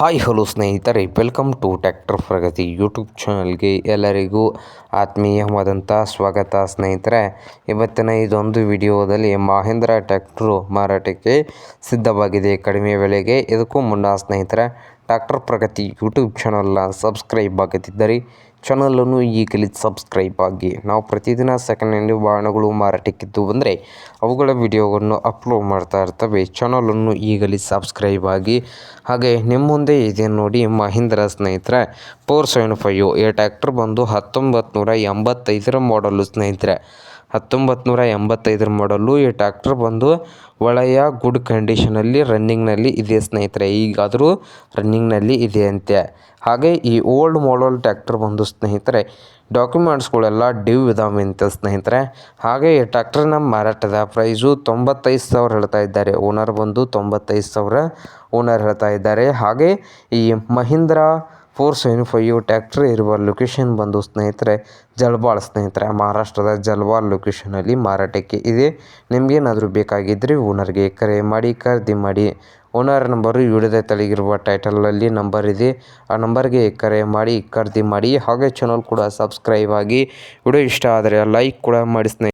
Hi hello ಸ್ನೇಹಿತರೆ, welcome to tractor Pragati YouTube ಚಾನಲ್ಗೆ ಎಲ್ಲರಿಗೂ ಆತ್ಮೀಯವಾದಂಥ ಸ್ವಾಗತ. ಸ್ನೇಹಿತರೆ, ಇವತ್ತಿನ ಇದೊಂದು ವಿಡಿಯೋದಲ್ಲಿ ಮಹೇಂದ್ರ ಟ್ರ್ಯಾಕ್ಟರು ಮಾರಾಟಕ್ಕೆ ಸಿದ್ಧವಾಗಿದೆ ಕಡಿಮೆ ಬೆಲೆಗೆ. ಇದಕ್ಕೂ ಮುನ್ನ ಸ್ನೇಹಿತರೆ, ಟ್ರ್ಯಾಕ್ಟರ್ ಪ್ರಗತಿ ಯೂಟ್ಯೂಬ್ ಚಾನಲ್ನ ಸಬ್ಸ್ಕ್ರೈಬ್ ಆಗದಿದ್ದರೆ ಚಾನಲನ್ನು ಈಗಲೇ ಸಬ್ಸ್ಕ್ರೈಬ್ ಆಗಿ. ನಾವು ಪ್ರತಿದಿನ ಸೆಕೆಂಡ್ ಹ್ಯಾಂಡ್ ವಾಹನಗಳು ಮಾರಾಟಕ್ಕಿದ್ದು ಬಂದರೆ ಅವುಗಳ ವಿಡಿಯೋವನ್ನು ಅಪ್ಲೋಡ್ ಮಾಡ್ತಾ ಇರ್ತವೆ. ಚಾನಲನ್ನು ಈಗಲೇ ಸಬ್ಸ್ಕ್ರೈಬ್ ಆಗಿ. ಹಾಗೆ ನಿಮ್ಮ ಮುಂದೆ ಇದೆ ನೋಡಿ ಮಹೀಂದ್ರ ಸ್ನೇಹಿತರೆ 475. ಈ ಟ್ರ್ಯಾಕ್ಟರ್ ಬಂದು 1985 ಮಾಡಲು ಸ್ನೇಹಿತರೆ. 1985 ಮಾಡಲು. ಈ ಟ್ರ್ಯಾಕ್ಟರ್ ಬಂದು ಒಳ್ಳೆಯ ಗುಡ್ ಕಂಡೀಷನಲ್ಲಿ ರನ್ನಿಂಗ್ನಲ್ಲಿ ಇದೆ ಸ್ನೇಹಿತರೆ. ಈಗಾದರೂ ರನ್ನಿಂಗ್ನಲ್ಲಿ ಇದೆ ಅಂತೆ. ಹಾಗೆ ಈ ಓಲ್ಡ್ ಮಾಡಲ್ ಟ್ರ್ಯಾಕ್ಟರ್ ಬಂದು ಸ್ನೇಹಿತರೆ ಡಾಕ್ಯುಮೆಂಟ್ಸ್ಗಳೆಲ್ಲ ಡ್ಯೂ ಇದಾವೆ ಅಂತ ಸ್ನೇಹಿತರೆ. ಹಾಗೆ ಈ ಟ್ರ್ಯಾಕ್ಟರ್ನ ಮಾರಾಟದ ಪ್ರೈಸು 95,000 ಹೇಳ್ತಾ ಇದ್ದಾರೆ. ಓನರ್ ಬಂದು 95,000 ಓನರ್ ಹೇಳ್ತಾ ಇದ್ದಾರೆ. ಹಾಗೆ ಈ ಮಹೀಂದ್ರ 475 ಟ್ರ್ಯಾಕ್ಟರ್ ಇರುವ ಲೊಕೇಶನ್ ಬಂದು ಸ್ನೇಹಿತರೆ ಜಲ್ವಾಲ್ ಸ್ನೇಹಿತರೆ. ಮಹಾರಾಷ್ಟ್ರದ ಜಲ್ವಾಲ್ ಲೊಕೇಶನಲ್ಲಿ ಮಾರಾಟಕ್ಕೆ ಇದೆ. ನಿಮಗೇನಾದರೂ ಬೇಕಾಗಿದ್ದರೆ ಓನರ್ಗೆ ಕರೆ ಮಾಡಿ ಖರೀದಿ ಮಾಡಿ. ಓನರ್ ನಂಬರು ವಿಡಿಯೋದ ತೆಳಗಿರುವ ಟೈಟಲಲ್ಲಿ ನಂಬರ್ ಇದೆ. ಆ ನಂಬರ್ಗೆ ಕರೆ ಮಾಡಿ ಖರೀದಿ ಮಾಡಿ. ಹಾಗೆ ಚಾನಲ್ ಕೂಡ ಸಬ್ಸ್ಕ್ರೈಬ್ ಆಗಿ. ವಿಡಿಯೋ ಇಷ್ಟ ಆದರೆ ಲೈಕ್ ಕೂಡ ಮಾಡಿ ಸ್ನೇಹಿತರೆ.